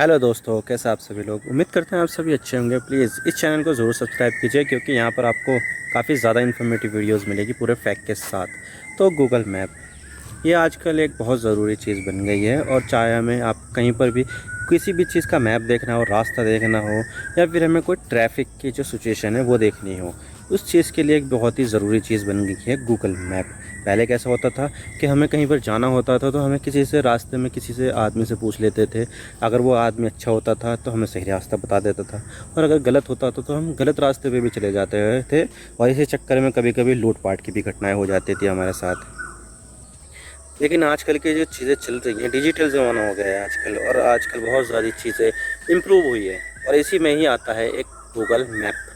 Hello दोस्तों, कैसे आप सभी लोग। उम्मीद करते हैं आप सभी अच्छे होंगे। प्लीज़ इस चैनल को ज़रूर सब्सक्राइब कीजिए क्योंकि यहाँ पर आपको काफ़ी ज़्यादा इन्फॉर्मेटिव वीडियोस मिलेगी पूरे फैक्ट के साथ। तो गूगल मैप ये आजकल एक बहुत ज़रूरी चीज़ बन गई है, और चाहे हमें आप कहीं पर भी किसी भी चीज़ का मैप देखना हो, रास्ता देखना हो, या फिर हमें कोई ट्रैफिक की जो सिचुएशन है वो देखनी हो, उस चीज़ के लिए एक बहुत ही ज़रूरी चीज़ बन गई है गूगल मैप। पहले कैसा होता था कि हमें कहीं पर जाना होता था तो हमें किसी से रास्ते में किसी से आदमी से पूछ लेते थे। अगर वो आदमी अच्छा होता था तो हमें सही रास्ता बता देता था, और अगर गलत होता था तो हम गलत रास्ते पे भी चले जाते थे, और इसी चक्कर में कभी कभी लूटपाट की भी घटनाएं हो जाती थी हमारे साथ। लेकिन आजकल की जो चीज़ें चल रही हैं, डिजिटल ज़माना हो गया है आजकल, और आजकल बहुत सारी चीज़ें इम्प्रूव हुई है, और इसी में ही आता है एक गूगल मैप।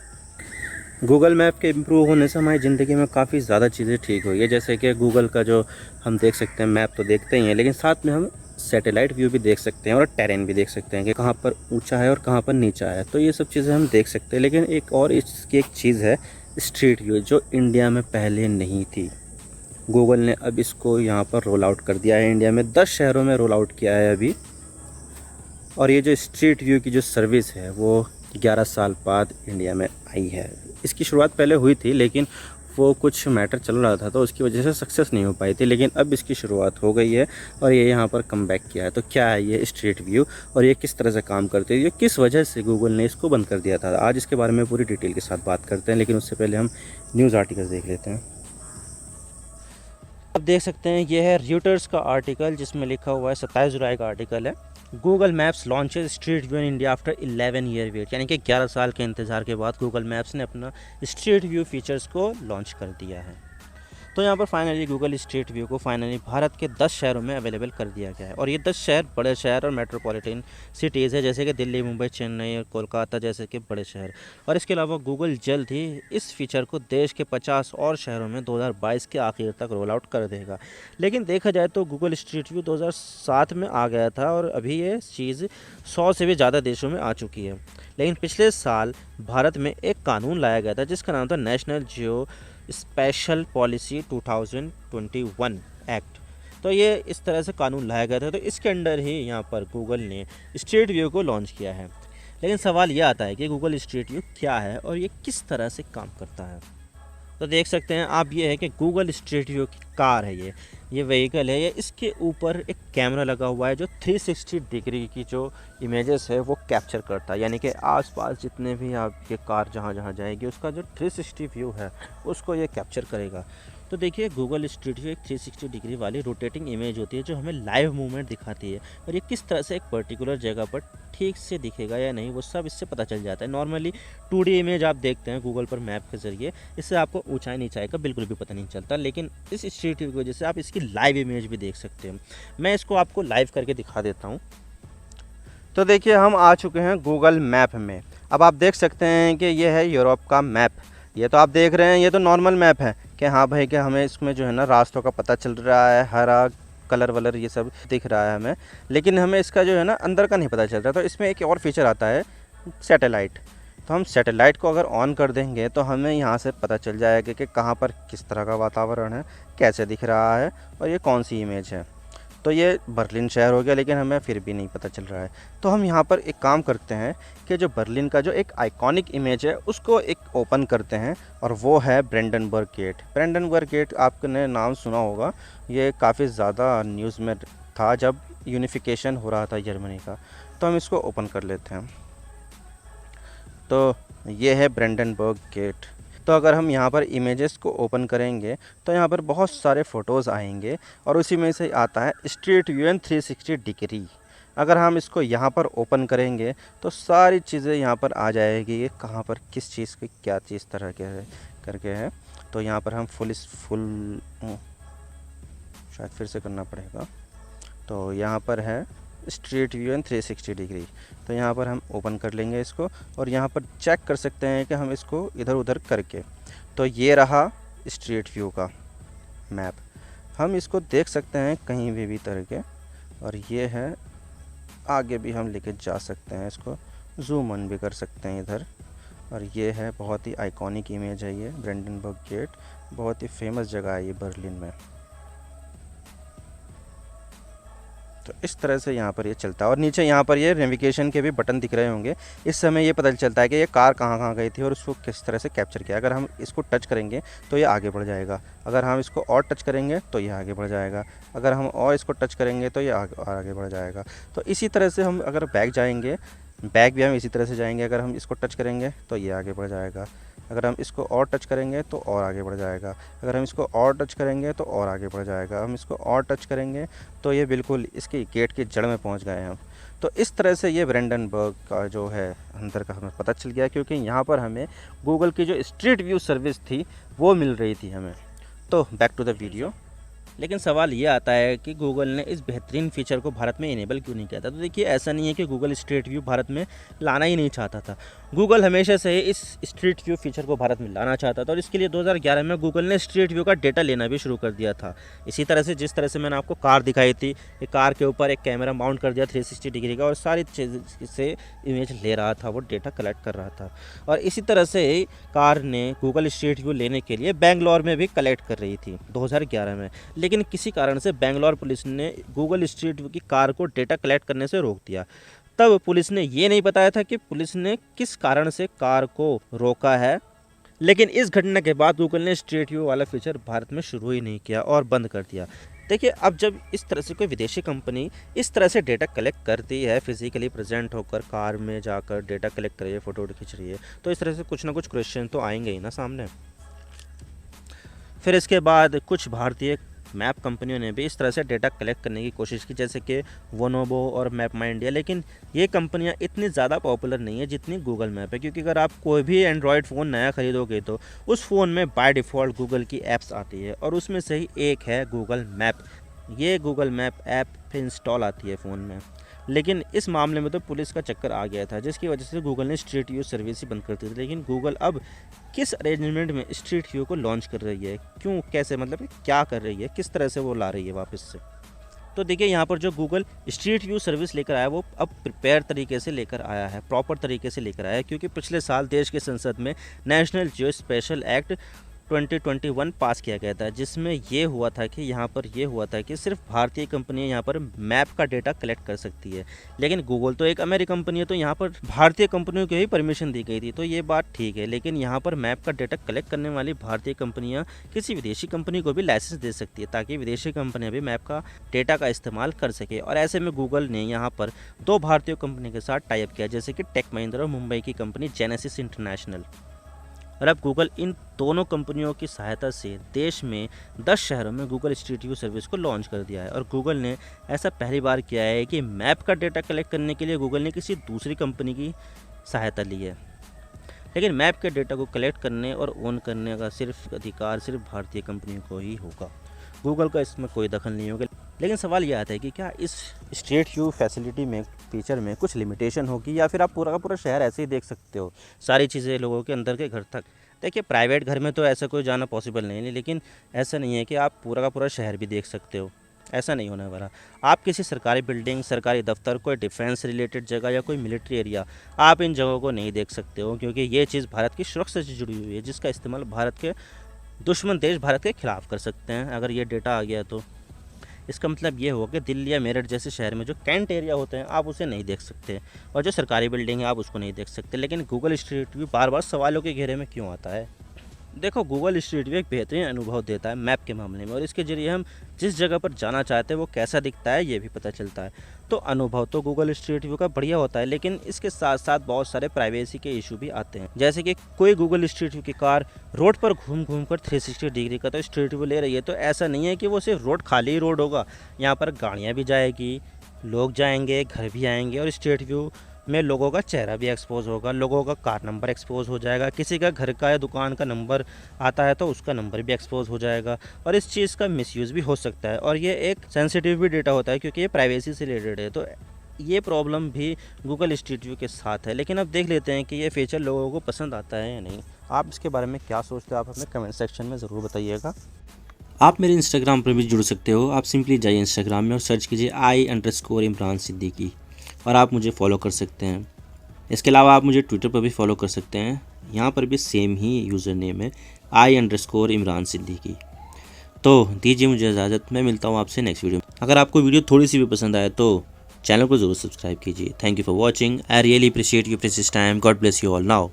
गूगल मैप के इम्प्रूव होने से हमारी ज़िंदगी में काफ़ी ज़्यादा चीज़ें ठीक हुई है। जैसे कि गूगल का जो हम देख सकते हैं, मैप तो देखते ही हैं, लेकिन साथ में हम सैटेलाइट व्यू भी देख सकते हैं और टेरेन भी देख सकते हैं कि कहाँ पर ऊंचा है और कहाँ पर नीचा है। तो ये सब चीज़ें हम देख सकते हैं। लेकिन एक और इसकी एक चीज़ है, स्ट्रीट व्यू, जो इंडिया में पहले नहीं थी। गूगल ने अब इसको यहाँ पर रोल आउट कर दिया है। इंडिया में 10 शहरों में रोल आउट किया है अभी। और ये जो स्ट्रीट व्यू की जो सर्विस है वो 11 साल बाद इंडिया में आई है। इसकी शुरुआत पहले हुई थी, लेकिन वो कुछ मैटर चल रहा था तो उसकी वजह से सक्सेस नहीं हो पाई थी, लेकिन अब इसकी शुरुआत हो गई है और ये यहाँ पर कम बैक किया है। तो क्या है ये स्ट्रीट व्यू और ये किस तरह से काम करती है, ये किस वजह से गूगल ने इसको बंद कर दिया था, आज इसके बारे में पूरी डिटेल के साथ बात करते हैं। लेकिन उससे पहले हम न्यूज़ आर्टिकल्स देख लेते हैं। आप देख सकते हैं ये है र्यूटर्स का आर्टिकल, जिसमें लिखा हुआ है, 27 जुलाई का आर्टिकल है। Google Maps launches street view in India after 11 year wait, यानी कि 11 साल के इंतज़ार के बाद गूगल मैप्स ने अपना स्ट्रीट व्यू फीचर्स को लॉन्च कर दिया है। तो यहाँ पर फाइनली गूगल स्ट्रीट व्यू को फाइनली भारत के 10 शहरों में अवेलेबल कर दिया गया है, और ये 10 शहर बड़े शहर और मेट्रोपॉलिटन सिटीज़ है, जैसे कि दिल्ली, मुंबई, चेन्नई और कोलकाता जैसे कि बड़े शहर। और इसके अलावा गूगल जल्द ही इस फीचर को देश के 50 और शहरों में 2022 के आखिर तक रोल आउट कर देगा। लेकिन देखा जाए तो गूगल स्ट्रीट व्यू 2007 में आ गया था, और अभी ये चीज़ 100 से भी ज़्यादा देशों में आ चुकी है। लेकिन पिछले साल भारत में एक कानून लाया गया था जिसका नाम था नेशनल जियो स्पेशल पॉलिसी 2021 एक्ट। तो ये इस तरह से कानून लाया गया था, तो इसके अंडर ही यहाँ पर गूगल ने स्ट्रीट व्यू को लॉन्च किया है। लेकिन सवाल ये आता है कि गूगल स्ट्रीट व्यू क्या है और ये किस तरह से काम करता है। तो देख सकते हैं आप, ये है कि गूगल स्ट्रीट व्यू की कार है, ये व्हीकल है, ये इसके ऊपर एक कैमरा लगा हुआ है जो 360 डिग्री की जो इमेजेस है वो कैप्चर करता है, यानी कि आसपास जितने भी आपके कार जहाँ जहाँ जाएगी उसका जो 360 व्यू है उसको ये कैप्चर करेगा। तो देखिए, गूगल स्ट्रीट व्यू एक 360 डिग्री वाली रोटेटिंग इमेज होती है जो हमें लाइव मूवमेंट दिखाती है, और ये किस तरह से एक पर्टिकुलर जगह पर ठीक से दिखेगा या नहीं वो सब इससे पता चल जाता है। नॉर्मली 2D इमेज आप देखते हैं गूगल पर मैप के ज़रिए, इससे आपको ऊंचाई नीचाई का बिल्कुल भी पता नहीं चलता, लेकिन इस स्ट्रीट व्यू की वजह से आप इसकी लाइव इमेज भी देख सकते हैं। मैं इसको आपको लाइव करके दिखा देता हूँ। तो देखिए, हम आ चुके हैं गूगल मैप में। अब आप देख सकते हैं कि ये है यूरोप का मैप। ये तो आप देख रहे हैं, ये तो नॉर्मल मैप है कि हाँ भाई, कि हमें इसमें जो है ना रास्तों का पता चल रहा है, हरा कलर वलर ये सब दिख रहा है हमें, लेकिन हमें इसका जो है ना अंदर का नहीं पता चल रहा। तो इसमें एक और फीचर आता है, सैटेलाइट। तो हम सैटेलाइट को अगर ऑन कर देंगे तो हमें यहाँ से पता चल जाएगा कि कहाँ पर किस तरह का वातावरण है, कैसे दिख रहा है और ये कौन सी इमेज है। तो ये बर्लिन शहर हो गया, लेकिन हमें फिर भी नहीं पता चल रहा है। तो हम यहाँ पर एक काम करते हैं कि जो बर्लिन का जो एक आइकॉनिक इमेज है उसको एक ओपन करते हैं, और वो है ब्रेंडनबर्ग गेट। ब्रेंडनबर्ग गेट आपने नाम सुना होगा, ये काफ़ी ज़्यादा न्यूज़ में था जब यूनिफिकेशन हो रहा था जर्मनी का। तो हम इसको ओपन कर लेते हैं। तो ये है ब्रेंडनबर्ग गेट। तो अगर हम यहाँ पर इमेजेस को ओपन करेंगे तो यहाँ पर बहुत सारे फ़ोटोज़ आएंगे, और उसी में से आता है स्ट्रीट व्यू इन 360 डिग्री। अगर हम इसको यहाँ पर ओपन करेंगे तो सारी चीज़ें यहाँ पर आ जाएगी, ये कहाँ पर किस चीज़ की क्या चीज़ तरह के है करके है। तो यहाँ पर हम फुल शायद फिर से करना पड़ेगा। तो यहाँ पर है स्ट्रीट व्यू इन 360 डिग्री। तो यहाँ पर हम ओपन कर लेंगे इसको, और यहाँ पर चेक कर सकते हैं कि हम इसको इधर उधर करके। तो ये रहा स्ट्रीट व्यू का मैप। हम इसको देख सकते हैं कहीं भी तरह के, और ये है आगे भी हम लेके जा सकते हैं, इसको जूम इन भी कर सकते हैं इधर। और ये है बहुत ही आइकॉनिक इमेज है, ये ब्रेंडनबर्ग गेट बहुत ही फेमस जगह है ये बर्लिन में। तो इस तरह से यहाँ पर ये चलता है और नीचे यहाँ पर ये नेविगेशन के भी बटन दिख रहे होंगे। इस समय ये पता चलता है कि ये कार कहाँ कहाँ गई थी और उसको किस तरह से कैप्चर किया। अगर हम इसको टच करेंगे तो ये आगे बढ़ जाएगा, अगर हम इसको और टच करेंगे तो ये आगे बढ़ जाएगा, अगर हम और इसको टच करेंगे तो ये आगे बढ़ जाएगा। तो इसी तरह से हम अगर बैक जाएंगे, बैक भी हम इसी तरह से जाएंगे। अगर हम इसको टच करेंगे तो ये आगे बढ़ जाएगा, अगर हम इसको और टच करेंगे तो और आगे बढ़ जाएगा, अगर हम इसको और टच करेंगे तो और आगे बढ़ जाएगा, हम इसको और टच करेंगे तो ये बिल्कुल इसकी गेट की जड़ में पहुंच गए हम। तो इस तरह से ये ब्रेंडनबर्ग का जो है अंदर का हमें पता चल गया, क्योंकि यहाँ पर हमें गूगल की जो स्ट्रीट व्यू सर्विस थी वो मिल रही थी हमें। तो बैक टू द वीडियो। लेकिन सवाल ये आता है कि गूगल ने इस बेहतरीन फीचर को भारत में इनेबल क्यों नहीं किया था। तो देखिए, ऐसा नहीं है कि गूगल स्ट्रीट व्यू भारत में लाना ही नहीं चाहता था। गूगल हमेशा से इस स्ट्रीट व्यू फीचर को भारत में लाना चाहता था और इसके लिए 2011 में गूगल ने स्ट्रीट व्यू का डेटा लेना भी शुरू कर दिया था। इसी तरह से जिस तरह से मैंने आपको कार दिखाई थी, एक कार के ऊपर एक कैमरा माउंट कर दिया 360 डिग्री का और सारी चीज़ से इमेज ले रहा था, वो डेटा कलेक्ट कर रहा था। और इसी तरह से कार ने गूगल स्ट्रीट व्यू लेने के लिए बेंगलोर में भी कलेक्ट कर रही थी 2011 में। लेकिन किसी कारण से बेंगलोर पुलिस ने गूगल स्ट्रीट व्यू की कार को डेटा कलेक्ट करने से रोक दिया। तब पुलिस ने ये नहीं बताया था कि पुलिस ने किस कारण से कार को रोका है। लेकिन इस घटना के बाद गूगल ने स्ट्रीट व्यू वाला फीचर भारत में शुरू ही नहीं किया और बंद कर दिया। देखिए, अब जब इस तरह से कोई विदेशी कंपनी इस तरह से डेटा कलेक्ट करती है, फिजिकली प्रेजेंट होकर कार में जाकर डेटा कलेक्ट कर रही है, फ़ोटो खींच रही है, तो इस तरह से कुछ ना कुछ क्वेश्चन तो आएंगे ही ना सामने। फिर इसके बाद कुछ भारतीय मैप कंपनियों ने भी इस तरह से डेटा कलेक्ट करने की कोशिश की, जैसे कि वोनोबो और मैप माई इंडिया। लेकिन ये कंपनियां इतनी ज़्यादा पॉपुलर नहीं है जितनी गूगल मैप है, क्योंकि अगर आप कोई भी एंड्रॉयड फ़ोन नया खरीदोगे तो उस फ़ोन में बाय डिफ़ॉल्ट गूगल की ऐप्स आती है और उसमें से ही एक है गूगल मैप। ये गूगल मैप ऐप फिर इंस्टॉल आती है फ़ोन में। लेकिन इस मामले में तो पुलिस का चक्कर आ गया था, जिसकी वजह से गूगल ने स्ट्रीट व्यू सर्विस ही बंद कर दी थी। लेकिन गूगल अब किस अरेंजमेंट में स्ट्रीट व्यू को लॉन्च कर रही है, क्यों, कैसे, मतलब क्या कर रही है, किस तरह से वो ला रही है वापस से। तो देखिए, यहाँ पर जो गूगल स्ट्रीट व्यू सर्विस लेकर आया वो अब प्रिपेयर तरीके से लेकर आया है, प्रॉपर तरीके से लेकर आया है, क्योंकि पिछले साल देश की संसद में नेशनल जियो स्पेशल एक्ट 2021 पास किया गया था, जिसमें ये हुआ था कि यहाँ पर ये हुआ था कि सिर्फ भारतीय कंपनियाँ यहाँ पर मैप का डेटा कलेक्ट कर सकती है। लेकिन गूगल तो एक अमेरिकन कंपनी है, तो यहाँ पर भारतीय कंपनियों को ही परमिशन दी गई थी, तो ये बात ठीक है। लेकिन यहाँ पर मैप का डेटा कलेक्ट करने वाली भारतीय कंपनियाँ किसी विदेशी कंपनी को भी लाइसेंस दे सकती है, ताकि विदेशी कंपनियाँ भी मैप का डेटा का इस्तेमाल कर सके। और ऐसे में गूगल ने यहाँ पर 2 भारतीय कंपनी के साथ टाई अप किया, जैसे कि टेक महिंद्रा और मुंबई की कंपनी जेनेसिस इंटरनेशनल। और अब गूगल इन दोनों कंपनियों की सहायता से देश में 10 शहरों में गूगल स्ट्रीट व्यू सर्विस को लॉन्च कर दिया है। और गूगल ने ऐसा पहली बार किया है कि मैप का डेटा कलेक्ट करने के लिए गूगल ने किसी दूसरी कंपनी की सहायता ली है। लेकिन मैप के डेटा को कलेक्ट करने और ऑन करने का अधिकार सिर्फ भारतीय कंपनियों को ही होगा, गूगल का इसमें कोई दखल नहीं होगा। लेकिन सवाल यह आता है कि क्या इस स्ट्रीट व्यू फैसिलिटी में, फीचर में कुछ लिमिटेशन होगी, या फिर आप पूरा का पूरा शहर ऐसे ही देख सकते हो, सारी चीज़ें लोगों के अंदर के घर तक। देखिए, प्राइवेट घर में तो ऐसा कोई जाना पॉसिबल नहीं है, लेकिन ऐसा नहीं है कि आप पूरा का पूरा शहर भी देख सकते हो, ऐसा नहीं होने वाला। आप किसी सरकारी बिल्डिंग, सरकारी दफ्तर, कोई डिफेंस रिलेटेड जगह या कोई मिलिट्री एरिया, आप इन जगहों को नहीं देख सकते हो, क्योंकि ये चीज़ भारत की सुरक्षा से जुड़ी हुई है, जिसका इस्तेमाल भारत के दुश्मन देश भारत के खिलाफ कर सकते हैं अगर ये डेटा आ गया तो। इसका मतलब ये होगा कि दिल्ली या मेरठ जैसे शहर में जो कैंट एरिया होते हैं आप उसे नहीं देख सकते, और जो सरकारी बिल्डिंग है आप उसको नहीं देख सकते। लेकिन गूगल स्ट्रीट व्यू बार बार सवालों के घेरे में क्यों आता है? देखो, गूगल स्ट्रीट व्यू एक बेहतरीन अनुभव देता है मैप के मामले में, और इसके जरिए हम जिस जगह पर जाना चाहते हैं वो कैसा दिखता है ये भी पता चलता है। तो अनुभव तो गूगल स्ट्रीट व्यू का बढ़िया होता है, लेकिन इसके साथ साथ बहुत सारे प्राइवेसी के इशू भी आते हैं। जैसे कि कोई गूगल स्ट्रीट व्यू की कार रोड पर घूम घूम कर 360 डिग्री का तो स्ट्रीट व्यू ले रही है, तो ऐसा नहीं है कि वो सिर्फ रोड, खाली ही रोड होगा। यहाँ पर गाड़ियाँ भी जाएगी, लोग जाएंगे, घर भी आएंगे, और स्ट्रीट व्यू में लोगों का चेहरा भी एक्सपोज होगा, लोगों का कार नंबर एक्सपोज हो जाएगा, किसी का घर का या दुकान का नंबर आता है तो उसका नंबर भी एक्सपोज हो जाएगा, और इस चीज़ का मिसयूज़ भी हो सकता है। और ये एक सेंसिटिव भी डेटा होता है, क्योंकि ये प्राइवेसी से रिलेटेड है, तो ये प्रॉब्लम भी गूगल स्ट्रीट व्यू के साथ है। लेकिन अब देख लेते हैं कि ये फीचर लोगों को पसंद आता है या नहीं। आप इसके बारे में क्या सोचते हो, आप हमें कमेंट सेक्शन में ज़रूर बताइएगा। आप मेरे इंस्टाग्राम पर भी जुड़ सकते हो। आप सिंपली जाइए इंस्टाग्राम में और सर्च कीजिए I_इमरान सिद्दीकी, और आप मुझे फॉलो कर सकते हैं। इसके अलावा आप मुझे ट्विटर पर भी फॉलो कर सकते हैं, यहाँ पर भी सेम ही यूज़र नेम है I_इमरान सिद्दीकी। तो दीजिए मुझे इजाज़त, मैं मिलता हूँ आपसे नेक्स्ट वीडियो में। अगर आपको वीडियो थोड़ी सी भी पसंद आए तो चैनल को ज़रूर सब्सक्राइब कीजिए। Thank you for watching. I really appreciate your precious time. God bless you all now.